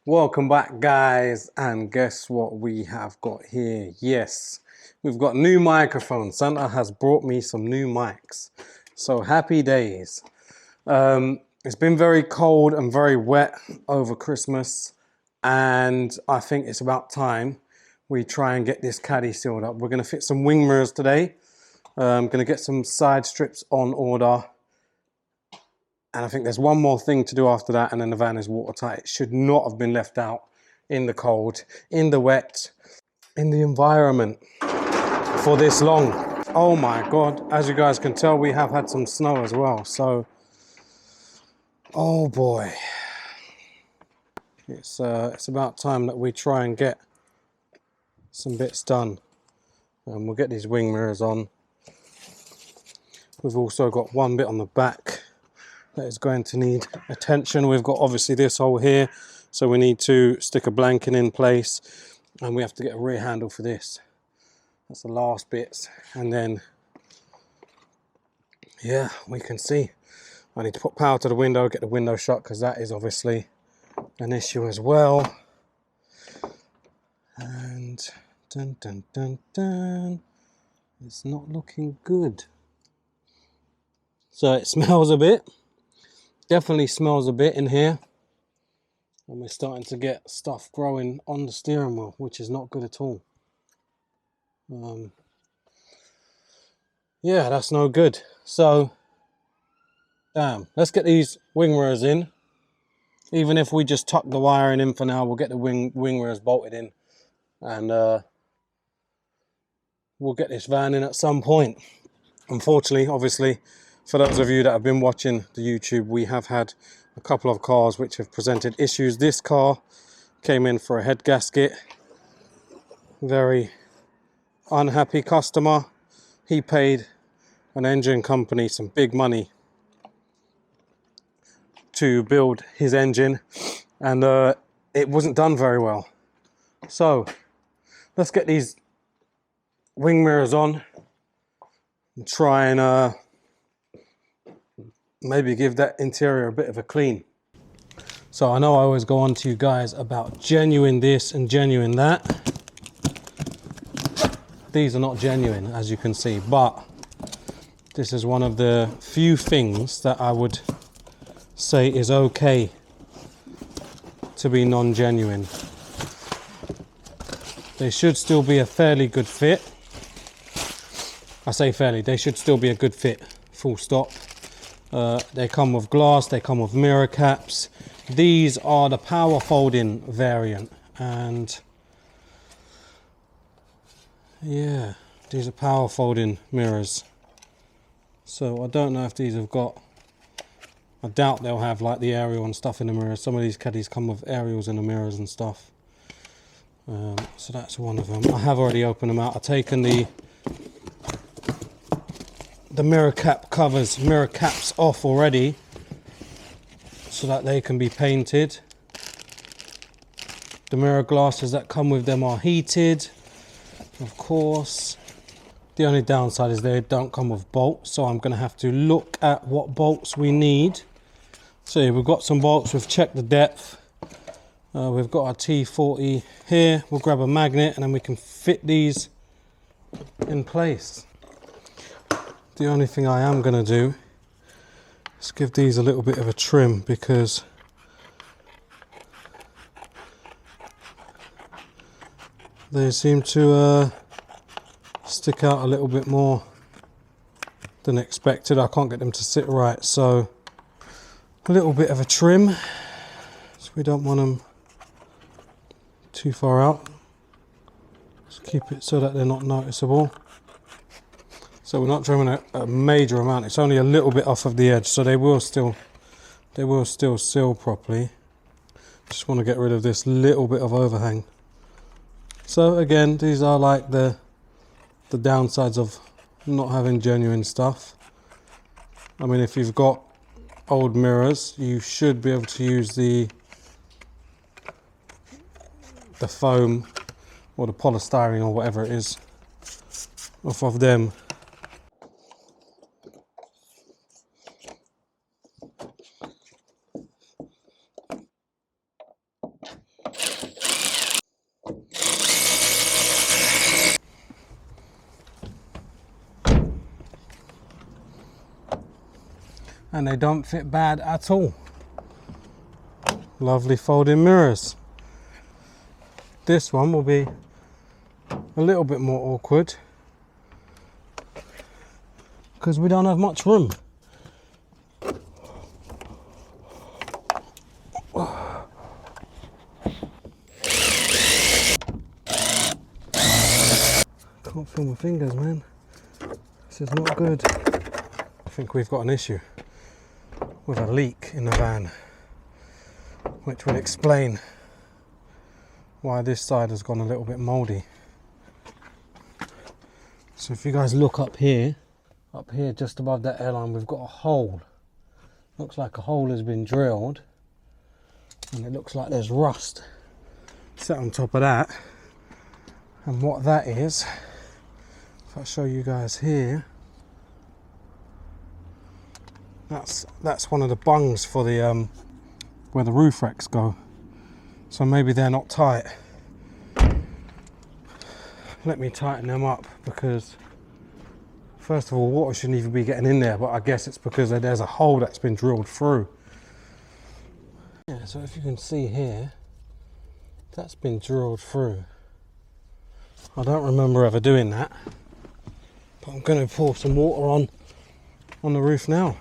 Welcome back, guys, and guess what we have got here? Yes, we've got new microphones. Santa has brought me some new mics, so happy days. It's been very cold and very wet over Christmas, and I think it's about time we try and get this caddy sealed up. We're going to fit some wing mirrors today. I'm going to get some side strips on order. And I think there's one more thing to do after that, and then the van is watertight. It should not have been left out in the cold, in the wet, in the environment for this long. Oh my God, as you guys can tell, we have had some snow as well. So, oh boy. It's about time that we try and get some bits done. And we'll get these wing mirrors on. We've also got one bit on the back that is going to need attention. We've got obviously this hole here, so we need to stick a blanking in place, and we have to get a rear handle for this. That's the last bits, and then yeah, we can see. I need to put power to the window, get the window shut, because that is obviously an issue as well. And dun dun dun dun, it's not looking good. So it smells a bit. Definitely smells a bit in here, and we're starting to get stuff growing on the steering wheel, which is not good at all. Yeah, that's no good. So damn, let's get these wing mirrors in. Even if we just tuck the wiring in for now, we'll get the wing mirrors bolted in, and we'll get this van in at some point. Unfortunately, obviously, for those of you that have been watching the YouTube, we have had a couple of cars which have presented issues. This car came in for a head gasket. Very unhappy customer. He paid an engine company some big money to build his engine, and it wasn't done very well. So let's get these wing mirrors on and try and maybe give that interior a bit of a clean. So I know I always go on to you guys about genuine this and genuine that. These are not genuine, as you can see, but this is one of the few things that I would say is okay to be non-genuine. They should still be a fairly good fit. I say fairly, they should still be a good fit, full stop. They come with glass, they come with mirror caps. These are the power folding variant, and yeah, these are power folding mirrors. So I don't know if these have got, I doubt they'll have like the aerial and stuff in the mirrors. Some of these caddies come with aerials in the mirrors and stuff. So that's one of them. I have already opened them out. I've taken the mirror cap covers, mirror caps off already, so that they can be painted. The mirror glasses that come with them are heated, of course. The only downside is they don't come with bolts, so I'm going to have to look at what bolts we need. So yeah, we've got some bolts, we've checked the depth. We've got our T40 here. We'll grab a magnet and then we can fit these in place. The only thing I am going to do is give these a little bit of a trim, because they seem to stick out a little bit more than expected. I can't get them to sit right, so a little bit of a trim, so we don't want them too far out. Just keep it so that they're not noticeable. So we're not trimming a major amount, it's only a little bit off of the edge, so they will still seal properly. Just want to get rid of this little bit of overhang. So again, these are like the downsides of not having genuine stuff. I mean, if you've got old mirrors, you should be able to use the foam or the polystyrene or whatever it is off of them. and they don't fit bad at all. Lovely folding mirrors. This one will be a little bit more awkward because we don't have much room. Can't feel my fingers, man. This is not good. I think we've got an issue with a leak in the van, which will explain why this side has gone a little bit mouldy. So if you guys look up here just above that airline, we've got a hole. Looks like a hole has been drilled, and it looks like there's rust set on top of that. And what that is, if I show you guys here, that's one of the bungs for the where the roof racks go. So maybe they're not tight. Let me tighten them up, because first of all, water shouldn't even be getting in there, but I guess it's because there's a hole that's been drilled through. Yeah, so if you can see here, that's been drilled through. I don't remember ever doing that, but I'm going to pour some water on the roof now.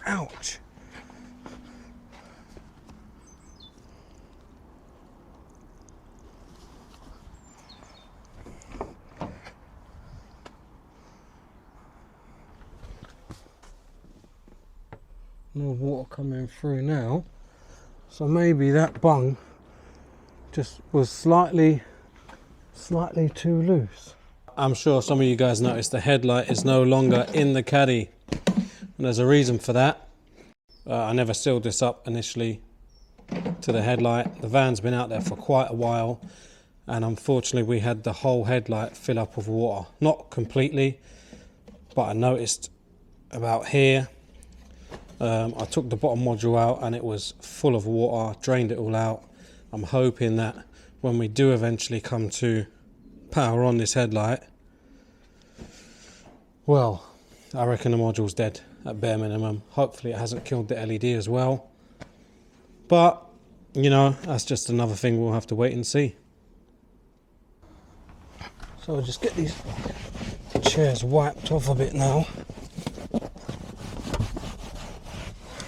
Ouch. No water coming through now, so maybe that bung just was slightly too loose. I'm sure some of you guys noticed the headlight is no longer in the Caddy, and there's a reason for that. I never sealed this up initially to the headlight. The van's been out there for quite a while, and unfortunately we had the whole headlight fill up with water. Not completely, but I noticed about here. I took the bottom module out and it was full of water, drained it all out. I'm hoping that when we do eventually come to power on this headlight, well, I reckon the module's dead at bare minimum. Hopefully it hasn't killed the LED as well. But, you know, that's just another thing we'll have to wait and see. So I'll just get these chairs wiped off a bit now.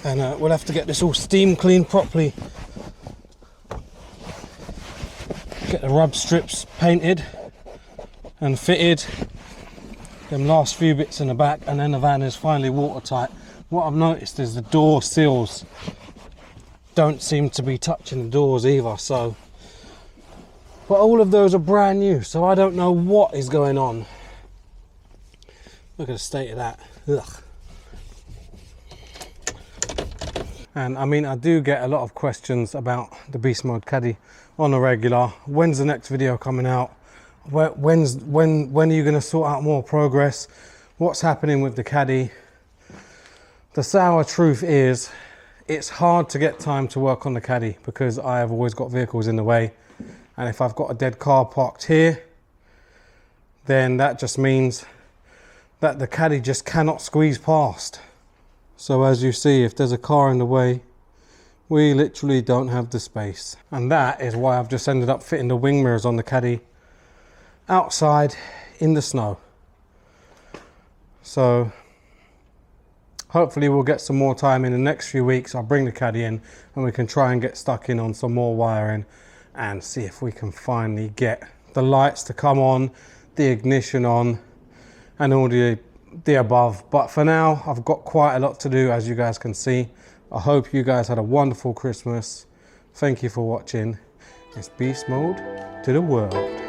And we'll have to get this all steam cleaned properly. Get the rub strips painted and fitted. Them last few bits in the back, and then the van is finally watertight. What I've noticed is the door seals don't seem to be touching the doors either, so. But all of those are brand new, so I don't know what is going on. Look at the state of that. Ugh. And I mean, I do get a lot of questions about the Beast Mode Caddy on a regular. When's the next video coming out? When are you going to sort out more progress? What's happening with the Caddy? The sour truth is, it's hard to get time to work on the Caddy because I have always got vehicles in the way. And if I've got a dead car parked here, then that just means that the Caddy just cannot squeeze past. So as you see, if there's a car in the way, we literally don't have the space. And that is why I've just ended up fitting the wing mirrors on the Caddy outside in the snow. So hopefully we'll get some more time in the next few weeks. I'll bring the Caddy in and we can try and get stuck in on some more wiring and see if we can finally get the lights to come on, the ignition on, and all the above. But for now, I've got quite a lot to do, as you guys can see. I hope you guys had a wonderful Christmas. Thank you for watching. It's Beast Mode to the world.